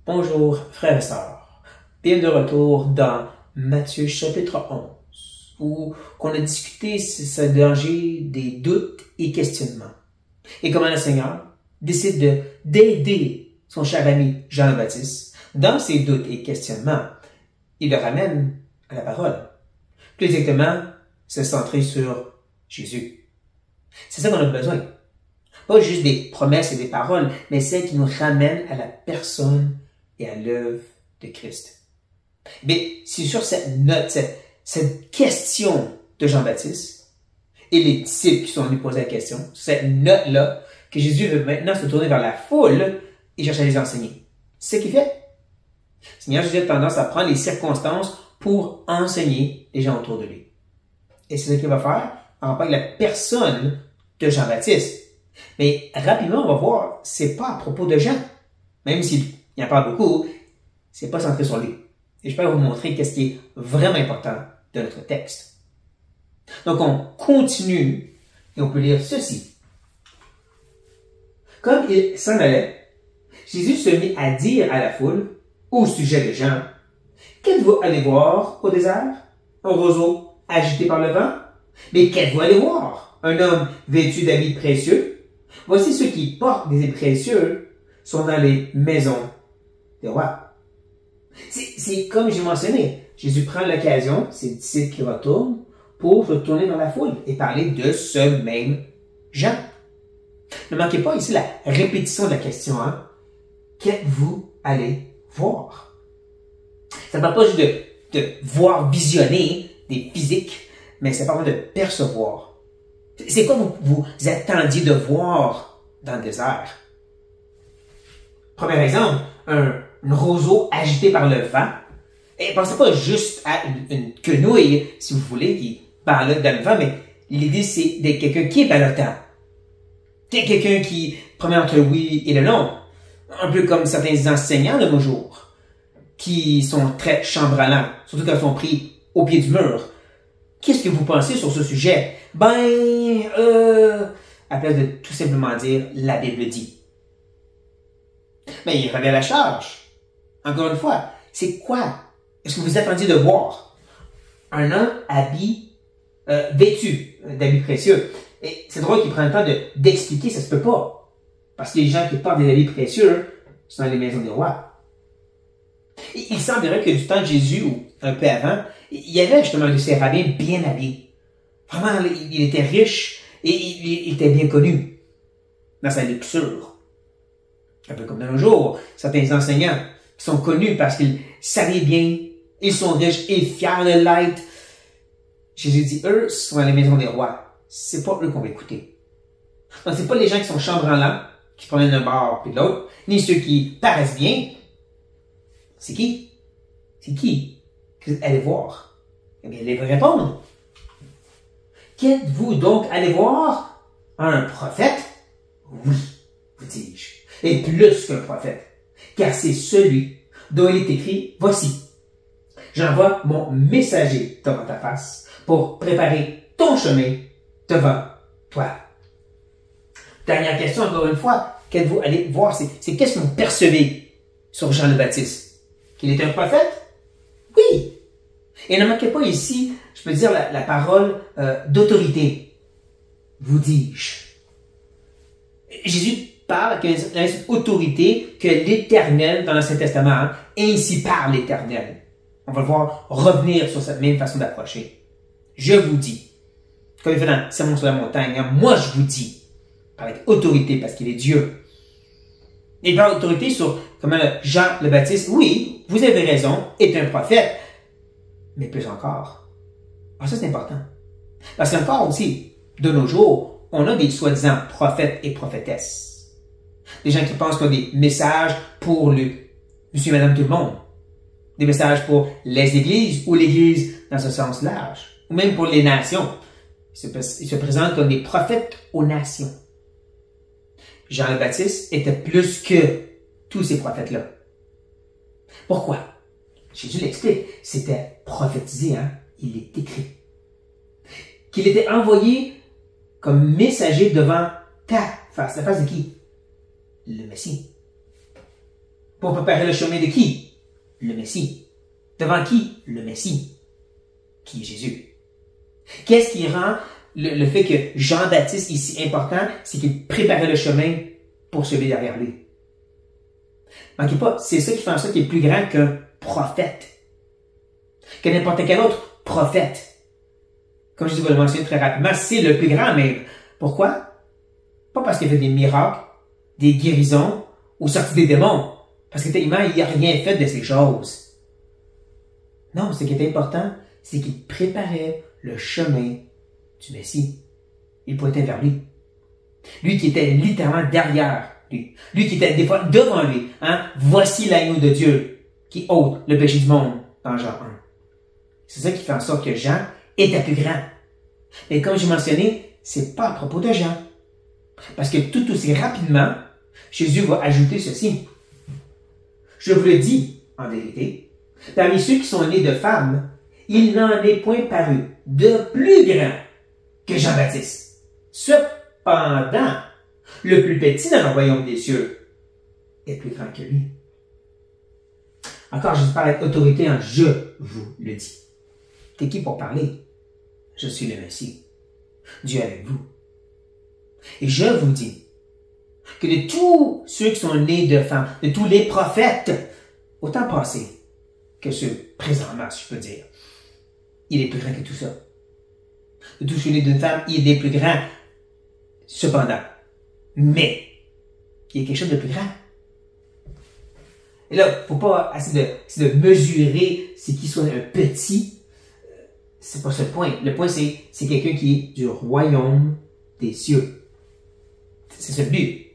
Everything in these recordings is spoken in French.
Bonjour frères et sœurs, bienvenue de retour dans Matthieu chapitre 11, où on a discuté ce danger des doutes et questionnements, et comment le Seigneur décide d'aider son cher ami Jean le Baptiste dans ses doutes et questionnements. Il le ramène à la parole. Plus exactement, se centrer sur Jésus. C'est ça qu'on a besoin. Pas juste des promesses et des paroles, mais celles qui nous ramènent à la personne et à l'œuvre de Christ. Mais c'est sur cette note, cette question de Jean-Baptiste et les disciples qui sont venus poser la question, cette note-là, que Jésus veut maintenant se tourner vers la foule et chercher à les enseigner. C'est ce qu'il fait. Le Seigneur Jésus a tendance à prendre les circonstances pour enseigner les gens autour de lui. Et c'est ce qu'il va faire en rapport avec la personne de Jean-Baptiste. Mais rapidement, on va voir, c'est pas à propos de Jean. Même s'il en parle beaucoup, c'est pas centré sur lui. Et je peux vous montrer qu'est-ce qui est vraiment important de notre texte. Donc, on continue et on peut lire ceci. Comme il s'en allait, Jésus se mit à dire à la foule, au sujet de Jean, « Qu'êtes-vous allé voir au désert? Un roseau agité par le vent? Mais qu'êtes-vous allé voir? Un homme vêtu d'habits précieux? Voici ceux qui portent des habits précieux sont dans les maisons des rois. » C'est comme j'ai mentionné, Jésus prend l'occasion, ses disciples qui retournent, pour se tourner dans la foule et parler de ce même Jean. Ne manquez pas ici la répétition de la question, hein? Qu'êtes-vous allé voir? Ça ne parle pas juste de voir, visionner des physiques, mais ça parle de percevoir. C'est quoi vous attendiez de voir dans le désert? Premier exemple, un roseau agité par le vent. Et pensez pas juste à une quenouille, si vous voulez, qui ballotte dans le vent, mais l'idée c'est d'être quelqu'un qui est ballottant. Quelqu'un qui promène entre le oui et le non. Un peu comme certains enseignants de nos jours, qui sont très chambranlants, surtout quand ils sont pris au pied du mur. Qu'est-ce que vous pensez sur ce sujet? À place de tout simplement dire « la Bible dit ». Mais il revient à la charge. Encore une fois, c'est quoi est-ce que vous attendiez de voir? Un homme vêtu d'habits précieux. Et c'est drôle qu'il prenne le temps d'expliquer, ça se peut pas. Parce que les gens qui portent des habits précieux sont dans les maisons des rois. Et il semblerait que du temps de Jésus, ou un peu avant, il y avait justement de ces rabbins bien habillés. Vraiment, il était riche et il était bien connu dans sa luxure. Un peu comme de nos jours, certains enseignants qui sont connus parce qu'ils s'habillent bien, ils sont riches et fiers de l'être. Jésus dit, eux sont dans les maisons des rois. C'est pas eux qu'on va écouter. Donc, c'est pas les gens qui sont chambranlants, qui prennent d'un bord puis de l'autre, ni ceux qui paraissent bien. C'est qui? C'est qui que vous allez voir? Eh bien, allez vous répondre. Qu'êtes-vous donc allé voir? Un prophète? Oui, vous dis-je. Et plus qu'un prophète. Car c'est celui dont il est écrit, voici. J'envoie mon messager devant ta face pour préparer ton chemin devant toi. Dernière question, encore une fois. Qu'êtes-vous allé voir? C'est qu'est-ce que vous percevez sur Jean le Baptiste? Qu'il est un prophète? Oui. Et ne manquez pas ici, je peux dire la parole d'autorité. Vous dis-je. Jésus parle avec une autorité que l'Éternel dans l'Ancien Testament, hein, ainsi parle l'Éternel. On va le voir revenir sur cette même façon d'approcher. Je vous dis, comme il fait dans Sermon sur la montagne, hein, moi je vous dis, avec autorité parce qu'il est Dieu. Il parle d'autorité sur comment Jean le Baptiste, oui, vous avez raison, est un prophète, mais plus encore. Alors ça c'est important. Parce qu'encore aussi, de nos jours, on a des soi-disant prophètes et prophétesses. Des gens qui pensent qu'il y a des messages pour le monsieur et madame tout le monde. Des messages pour les églises ou l'église dans ce sens large. Ou même pour les nations. Ils se présentent comme des prophètes aux nations. Jean le Baptiste était plus que tous ces prophètes-là. Pourquoi? Jésus l'explique. C'était prophétisé, hein? Il est écrit. qu'il était envoyé comme messager devant ta face. La face de qui? Le Messie. Pour préparer le chemin de qui? Le Messie. Devant qui? Le Messie. Qui est Jésus. Qu'est-ce qui rend le fait que Jean-Baptiste est si important? C'est qu'il préparait le chemin pour celui derrière lui. Manquez pas, c'est ça qui fait en sorte qu'il est plus grand qu'un prophète. Que n'importe quel autre prophète. Comme je vous le mentionner très rapidement, c'est le plus grand, mais pourquoi? Pas parce qu'il fait des miracles, des guérisons, ou sorti des démons. Parce que tellement, il n'a rien fait de ces choses. Non, ce qui est important, c'est qu'il préparait le chemin du Messie. Il pointait vers lui. Lui qui était littéralement derrière lui. Lui qui était des fois devant lui. Hein? Voici l'agneau de Dieu qui ôte le péché du monde dans Jean 1. C'est ça qui fait en sorte que Jean était plus grand. Et comme j'ai mentionné, c'est pas à propos de Jean. Parce que tout aussi rapidement, Jésus va ajouter ceci. Je vous le dis, en vérité, parmi ceux qui sont nés de femmes, il n'en est point paru de plus grand que Jean-Baptiste. Cependant, le plus petit dans le royaume des cieux est plus grand que lui. Encore, je parle avec autorité en je vous le dis. T'es qui pour parler? Je suis le Messie. Dieu est avec vous. Et je vous dis que de tous ceux qui sont nés de femmes, de tous les prophètes, autant passés que ceux présentement, si je peux dire, il est plus grand que tout ça. De tous ceux nés d'une femme, il est plus grand. Cependant, mais, il y a quelque chose de plus grand. Et là, faut pas essayer de mesurer c'est qui soit un petit. C'est pas ce le point. Le point, c'est quelqu'un qui est du royaume des cieux. C'est ce but.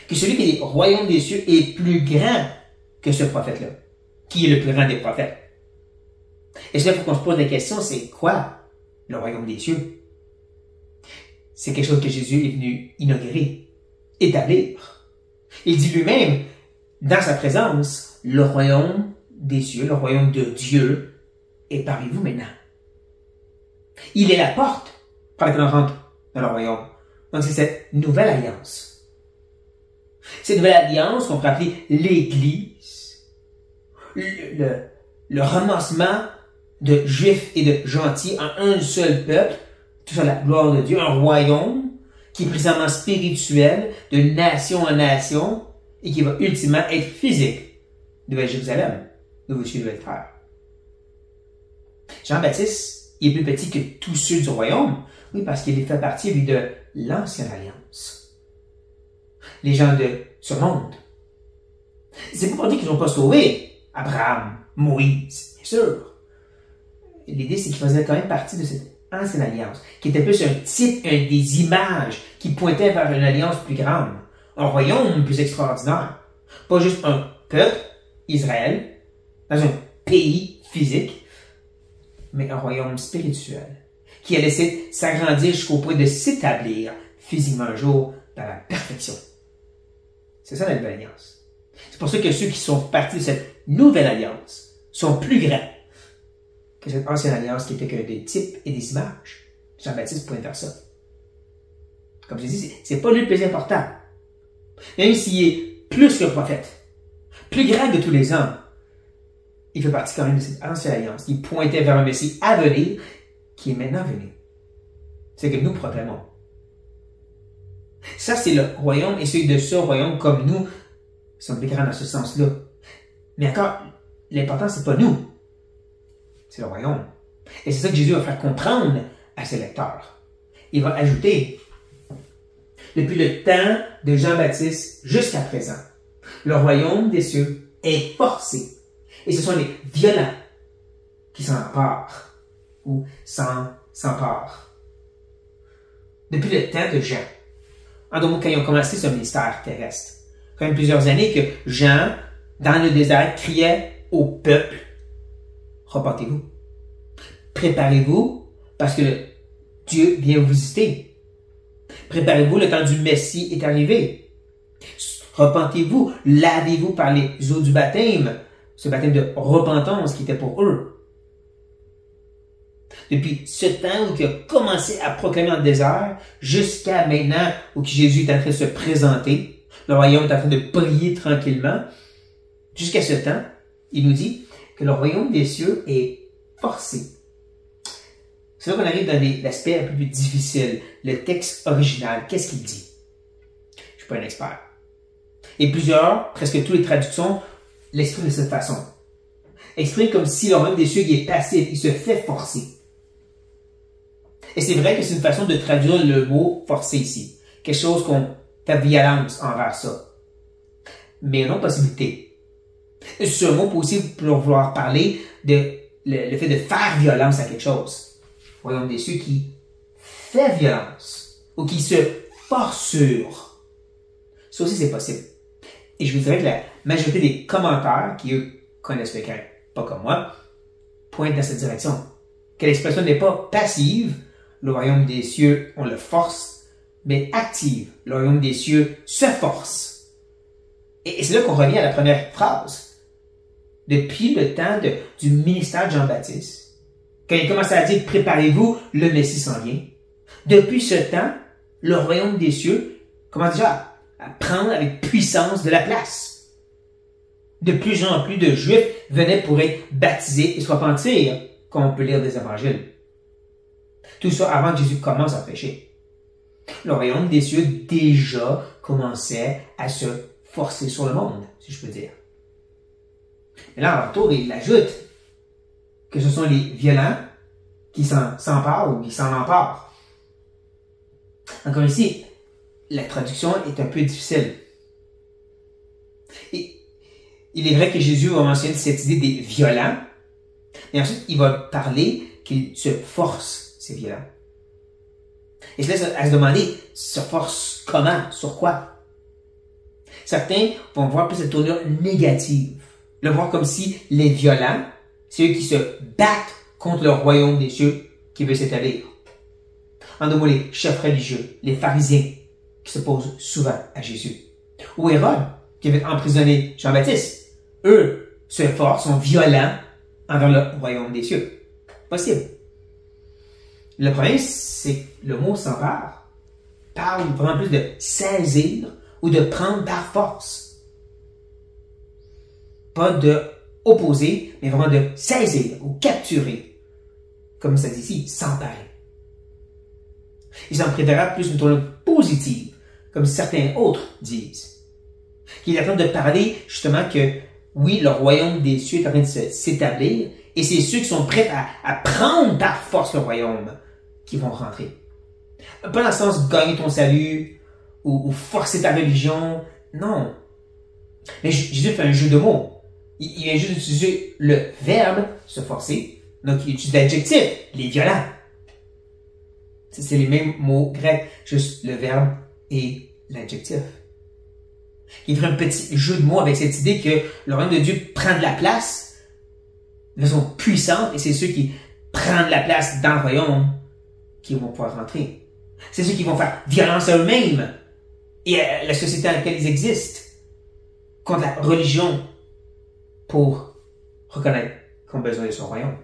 Que celui qui est du royaume des cieux est plus grand que ce prophète-là. Qui est le plus grand des prophètes? Et cela, il faut qu'on se pose la question, c'est quoi le royaume des cieux? C'est quelque chose que Jésus est venu inaugurer, établir. Il dit lui-même, dans sa présence, le royaume des cieux, le royaume de Dieu, est parmi vous maintenant. Il est la porte par laquelle on rentre dans le royaume. Donc c'est cette nouvelle alliance. Cette nouvelle alliance qu'on pourrait appeler l'Église, le ramassement de juifs et de gentils en un seul peuple, tout à la gloire de Dieu, un royaume qui est précisément spirituel, de nation en nation, et qui va ultimement être physique. Nouvelle Jérusalem, nouveau ciel, nouvelle terre. Jean-Baptiste, il est plus petit que tous ceux du royaume, oui, parce qu'il fait partie, lui, de l'ancienne alliance. Les gens de ce monde. C'est pas pour dire qu'ils n'ont pas sauvé Abraham, Moïse, bien sûr. L'idée, c'est qu'ils faisaient quand même partie de cette ancienne alliance, qui était plus un type, des images qui pointaient vers une alliance plus grande, un royaume plus extraordinaire. Pas juste un peuple, Israël, dans un pays physique, mais un royaume spirituel, qui allait s'agrandir jusqu'au point de s'établir physiquement un jour dans la perfection. C'est ça la nouvelle alliance. C'est pour ça que ceux qui sont partis de cette nouvelle alliance sont plus grands que cette ancienne alliance qui était que des types et des images. Jean-Baptiste pointe vers ça. Comme je dis, c'est pas lui le plus important. Même s'il est plus que prophète, plus grand que tous les hommes, il fait partie quand même de cette ancienne alliance. Il pointait vers un Messie à venir, qui est maintenant venu. C'est que nous proclamons. Ça, c'est le royaume, et ceux de ce royaume, comme nous, sont plus grands dans ce sens-là. Mais encore, l'important, c'est pas nous. C'est le royaume. Et c'est ça que Jésus va faire comprendre à ses lecteurs. Il va ajouter, depuis le temps de Jean-Baptiste jusqu'à présent, le royaume des cieux est forcé. Et ce sont les violents qui s'en emparent ou s'emparent. Depuis le temps de Jean, en d'autres mots, quand ils ont commencé ce ministère terrestre, quand même plusieurs années que Jean, dans le désert, criait au peuple, repentez-vous. Préparez-vous parce que Dieu vient vous visiter. Préparez-vous, le temps du Messie est arrivé. Repentez-vous, lavez-vous par les eaux du baptême, ce baptême de repentance qui était pour eux. Depuis ce temps où il a commencé à proclamer en désert, jusqu'à maintenant où Jésus est en train de se présenter, le royaume est en train de briller tranquillement, jusqu'à ce temps, il nous dit que le royaume des cieux est forcé. C'est là qu'on arrive dans l'aspect un peu plus difficile, le texte original. Qu'est-ce qu'il dit? Je suis pas un expert. Et presque toutes les traductions, l'expriment de cette façon. Exprime comme si le royaume des cieux il est passif, il se fait forcer. Et c'est vrai que c'est une façon de traduire le mot forcer ici. Quelque chose qu'on fait violence envers ça. Mais une autre possibilité. Ce mot peut aussi vouloir parler de le fait de faire violence à quelque chose. Royaume des cieux qui fait violence ou qui se force sur. Ça aussi, c'est possible. Et je vous dirais que la majorité des commentaires qui, eux, connaissent le grec, pas comme moi, pointent dans cette direction. Que l'expression n'est pas passive, le royaume des cieux, on le force, mais active, le royaume des cieux se force. Et c'est là qu'on revient à la première phrase. Depuis le temps du ministère de Jean-Baptiste, quand il commence à dire « Préparez-vous, le Messie s'en vient », depuis ce temps, le royaume des cieux commence déjà à prendre avec puissance de la place. De plus en plus de Juifs venaient pour être baptisés et se repentir, comme on peut lire des évangiles. Tout ça avant que Jésus commence à prêcher. Le royaume des cieux déjà commençait à se forcer sur le monde, si je peux dire. Mais là, en retour, il ajoute que ce sont les violents qui s'emparent ou qui s'en emparent. Encore ici, la traduction est un peu difficile. Et il est vrai que Jésus va mentionner cette idée des violents, et ensuite il va parler qu'ils se forcent, ces violents. Et je laisse à se demander, se force comment? Sur quoi? Certains vont voir plus cette tournure négative, le voir comme si les violents, c'est eux qui se battent contre le royaume des cieux qui veut s'établir. En d'autres mots, les chefs religieux, les pharisiens, qui s'opposent souvent à Jésus. Ou Hérode, qui avait emprisonné Jean-Baptiste. Eux se forcent, sont violents envers le royaume des cieux. Possible. Le problème, c'est que le mot s'empare parle vraiment plus de saisir ou de prendre par force. Pas de opposer, mais vraiment de saisir ou capturer. Comme ça dit ici, s'emparer. Ils en préfèrent plus une tournure positive, comme certains autres disent. Qui est en train de parler justement que, oui, le royaume des cieux est en train de s'établir, et c'est ceux qui sont prêts à prendre par force le royaume qui vont rentrer. Pas dans le sens de gagner ton salut, ou forcer ta religion, non. Mais Jésus fait un jeu de mots. Il vient juste d'utiliser le verbe se forcer, donc il utilise l'adjectif, les violents. C'est les mêmes mots grecs, juste le verbe et l'adjectif. Il fait un petit jeu de mots avec cette idée que le royaume de Dieu prend de la place de façon puissante et c'est ceux qui prennent de la place dans le royaume qui vont pouvoir rentrer. C'est ceux qui vont faire violence à eux-mêmes et à la société dans laquelle ils existent contre la religion pour reconnaître qu'on a besoin de son royaume.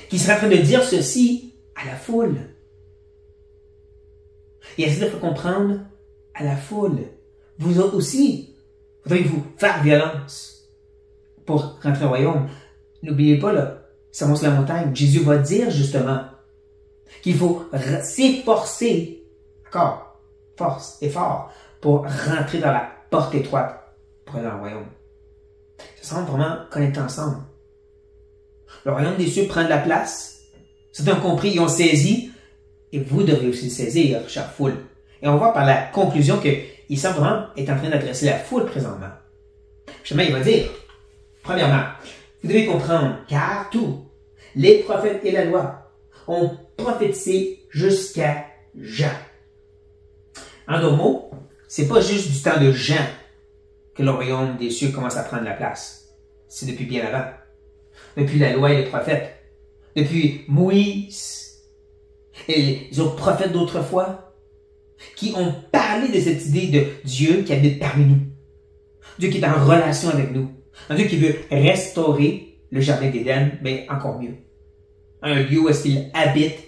Qui serait en train de dire ceci à la foule. Et ainsi de faire comprendre à la foule. Vous aussi, voudriez vous faire violence pour rentrer au royaume. N'oubliez pas, là, ça monte la montagne. Jésus va dire justement qu'il faut s'efforcer, d'accord, force, effort, pour rentrer dans la porte étroite pour aller dans le royaume. Ça semble vraiment connecter ensemble. Le royaume des cieux prend de la place. Certains ont compris, ils ont saisi, et vous devrez aussi le saisir, chère foule. Et on voit par la conclusion qu'il semble vraiment être en train d'adresser la foule présentement. Justement, il va dire, premièrement, vous devez comprendre, car tous, les prophètes et la loi, ont prophétisé jusqu'à Jean. En d'autres mots, c'est pas juste du temps de Jean que le royaume des cieux commence à prendre la place. C'est depuis bien avant. Depuis la loi et les prophètes. Depuis Moïse et les autres prophètes d'autrefois qui ont parlé de cette idée de Dieu qui habite parmi nous. Dieu qui est en relation avec nous. Un Dieu qui veut restaurer le jardin d'Éden, mais encore mieux. un lieu où est-ce qu'il habite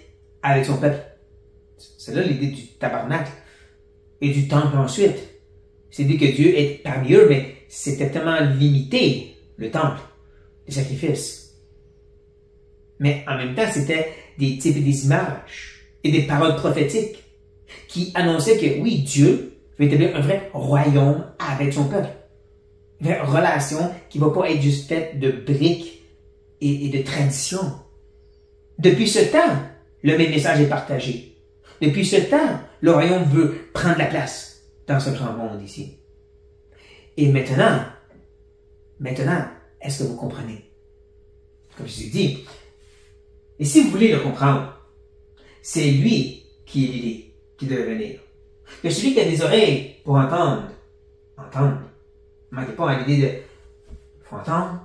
avec son peuple. C'est là l'idée du tabernacle et du temple ensuite. C'est dit que Dieu est parmi eux, mais c'était tellement limité, le temple, les sacrifices. Mais en même temps, c'était des types et des images et des paroles prophétiques qui annonçaient que oui, Dieu veut établir un vrai royaume avec son peuple. Une vraie relation qui ne va pas être juste faite de briques et de traditions. Depuis ce temps, le même message est partagé. Depuis ce temps, le royaume veut prendre la place dans ce grand monde ici. Et maintenant, est-ce que vous comprenez? Comme je vous ai dit, et si vous voulez le comprendre, c'est lui qui est l'idée, qui devait venir. Que celui qui a des oreilles pour entendre. Ne manquez pas à l'idée de faut entendre,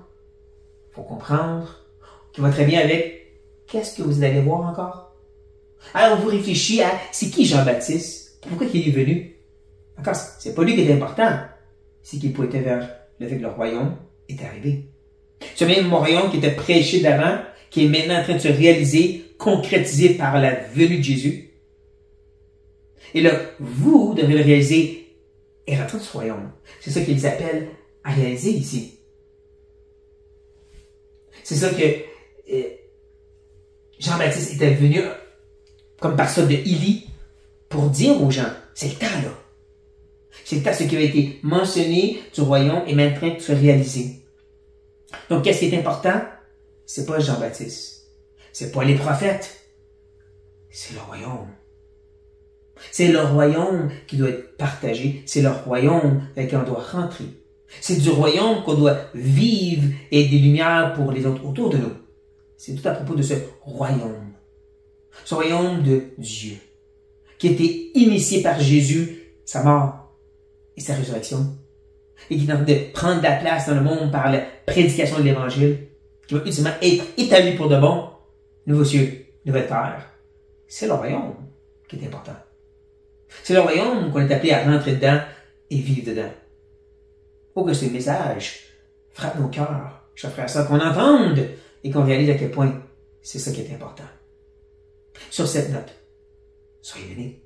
faut comprendre, qui va très bien avec qu'est-ce que vous allez voir encore? Alors vous réfléchissez à c'est qui Jean-Baptiste? Pourquoi il est venu? Encore, c'est pas lui qui est important, c'est qu'il pointait vers le fait que le royaume est arrivé. Ce même royaume qui était prêché d'avant, qui est maintenant en train de se réaliser, concrétisé par la venue de Jésus. Et là, vous devez le réaliser et rentrer dans ce royaume. C'est ça qu'ils appellent à réaliser ici. C'est ça que Jean-Baptiste était venu comme par sorte de Élie pour dire aux gens, c'est le temps là. C'est le temps, ce qui avait été mentionné du royaume est maintenant en train de se réaliser. Donc, qu'est-ce qui est important? C'est pas Jean-Baptiste. C'est pas les prophètes. C'est le royaume. C'est le royaume qui doit être partagé. C'est le royaume avec lequel on doit rentrer. C'est du royaume qu'on doit vivre et des lumières pour les autres autour de nous. C'est tout à propos de ce royaume. Ce royaume de Dieu, qui a été initié par Jésus, sa mort et sa résurrection, et qui est en train de prendre la place dans le monde par la prédication de l'Évangile, qui va ultimement être établi pour de bon, nouveaux cieux, nouvelle terre. C'est le royaume qui est important. C'est le royaume qu'on est appelé à rentrer dedans et vivre dedans. Pour que ce message frappe nos cœurs, chers frères et sœurs, qu'on entende et qu'on réalise à quel point c'est ça qui est important. Sur cette note, soyez bénis.